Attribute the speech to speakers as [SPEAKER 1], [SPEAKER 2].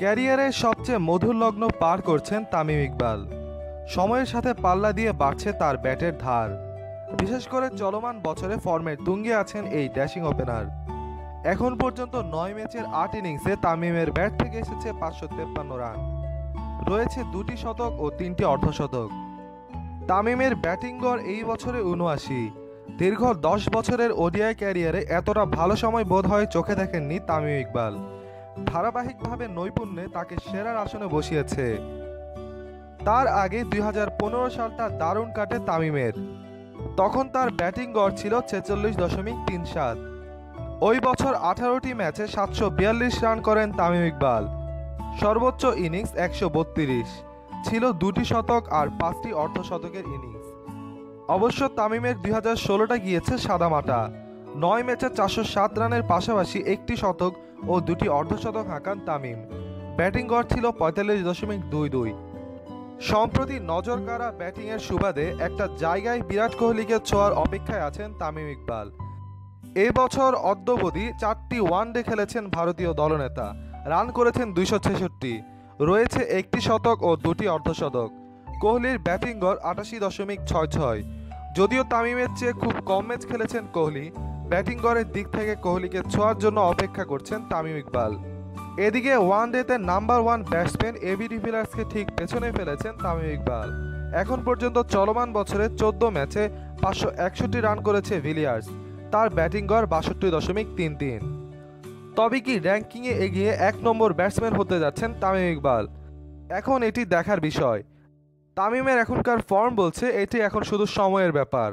[SPEAKER 1] ক্যারিয়ারের সবচেয়ে মধুর লগ্ন পার করছেন তামিম ইকবাল। সময়ের সাথে পাল্লা দিয়ে বাড়ছে তার ব্যাটের ধার। বিশেষ করে চলমান বছরে ফর্মের তুঙ্গে আছেন এই ড্যাশিং ওপেনার। এখন পর্যন্ত ৯ ম্যাচের ৮ ইনিংসে তামিমের ব্যাট থেকে এসেছে ৫৫৩ রান। রয়েছে ২টি শতক ও ৩টি অর্ধশতক। তামিমের ব্যাটিং গড় এই বছরে ৭৯। দীর্ঘ ১০ বছরের ওডিআই ক্যারিয়ারে এতটা ভালো সময় বোধহয় চোখে দেখেননি তামিম ইকবাল। ধারাবাহিকভাবে নৈপুণ্যে তাকে সেরার আসনে বসিয়েছে। তার আগে ২০১৫ সালটা দারুণ কাটে তামিমের। তখন তার ব্যাটিং গড় ছিল ৪৬.৩৭। ওই বছর ১৮টি ম্যাচে ৭৪২ রান করেন তামিম ইকবাল। সর্বোচ্চ ইনিংস ১৩২, ছিল ২টি শতক আর ৫টি অর্ধশতকের ইনিংস। অবশ্য তামিমের ২০১৬টা গিয়েছে সাদামাটা। ৯ ম্যাচে ৪০৭ রানের পাশাপাশি ১টি শতক ও ২টি অর্ধশতক হাঁকান তামিম। ব্যাটিং গড় ছিল ৪৫.২২। সম্প্রতি নজরকাড়া ব্যাটিংয়ের সুবাদে একটা জায়গায় বিরাট কোহলিকে ছোঁয়ার অপেক্ষায় আছেন তামিম ইকবাল। এবছর অদ্যাবধি ৪টি ওয়ানডে খেলেছেন ভারতীয় দলনেতা। রান করেছেন ২৬৬। রয়েছে ১টি শতক ও ২টি অর্ধশতক। কোহলির ব্যাটিং গড় ৮৮.৬৬। যদিও তামিমের চেয়ে খুব কম ম্যাচ খেলেছেন কোহলি, ব্যাটিং গড়ের দিক থেকে কোহলিকে ছোঁয়ার জন্য অপেক্ষা করছেন তামিম ইকবাল। এদিকে ওয়ানডেতে নাম্বার 1 ব্যাটসম্যান এবি ডিভিলিয়ার্সকে ঠিক পেছনে ফেলেছেন তামিম ইকবাল। এখন পর্যন্ত চলমান বছরে ১৪ ম্যাচে ৫৬১ রান করেছে ভিলিয়ার্স। তার ব্যাটিং গড় ৬২.৩৩। তবে কি র্যাঙ্কিংয়ে এগিয়ে ১ নম্বর ব্যাটসম্যান হতে যাচ্ছেন তামিম ইকবাল? এখন এটি দেখার বিষয়। তামিমের এখনকার ফর্ম বলছে এটি এখন শুধু সময়ের ব্যাপার।